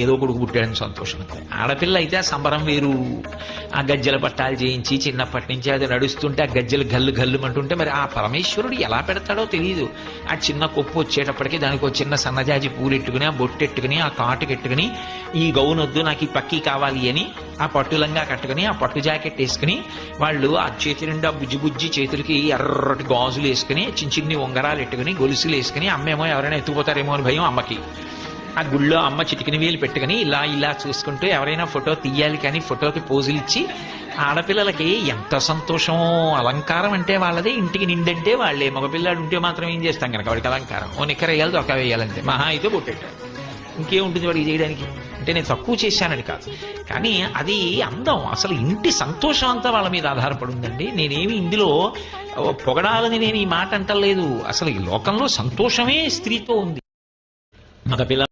ఏదో కొడుకు పుట్టాడని సంతోషం. ఆడపిల్ల అయితే ఆ సంబరం వేరు. ఆ గజ్జల పట్టాలు చేయించి చిన్నప్పటి నుంచి అది నడుస్తుంటే ఆ గజ్జలు గల్లు గల్లు అంటుంటే మరి ఆ పరమేశ్వరుడు ఎలా పెడతాడో తెలియదు. ఆ చిన్న కొప్పు వచ్చేటప్పటికి దానికి ఒక చిన్న సన్నజాజి పూలెట్టుకుని, ఆ బొట్టెట్టుకుని, ఆ కాటుకెట్టుకుని, ఈ గౌనొద్దు నాకు ఈ పక్కీ కావాలి అని ఆ పట్టులంగా కట్టుకుని, ఆ పట్టు జాకెట్ వేసుకుని, వాళ్ళు ఆ చేతి నిండా బుజ్జి బుజ్జి చేతులకి ఎర్రటి గాజులు వేసుకుని, చిన్న చిన్ని ఉంగరాలు ఎట్టుకుని, గొలుసులు వేసుకుని, అమ్మేమో ఎవరైనా ఎత్తుకుపోతారేమో అని భయం అమ్మకి. ఆ గుళ్ళో అమ్మ చిటికిన వేలు పెట్టుకుని ఇలా ఇలా చూసుకుంటూ ఎవరైనా ఫోటో తీయాలి కానీ ఫోటోకి పోజులు ఇచ్చి, ఆడపిల్లలకి ఎంత సంతోషమో. అలంకారం అంటే వాళ్ళదే, ఇంటికి నిండంటే వాళ్ళే. మగపిల్లాడు ఉంటే మాత్రం ఏం చేస్తాం కనుక వాడికి అలంకారం ఓ నిక్కర వేయాలి, దొక్క వేయాలంటే, మహా అయితే పొట్టెట్టాడు, ఇంకేముంటుంది వాడికి చేయడానికి. అంటే నేను తక్కువ చేశానని కాదు, కానీ అది అందం. అసలు ఇంటి సంతోషం అంతా వాళ్ళ మీద ఆధారపడి ఉందండి. నేనేమి ఇందులో పొగడాలని నేను ఈ మాట అంటలేదు. అసలు ఈ లోకంలో సంతోషమే స్త్రీతో ఉంది. మగపిల్లల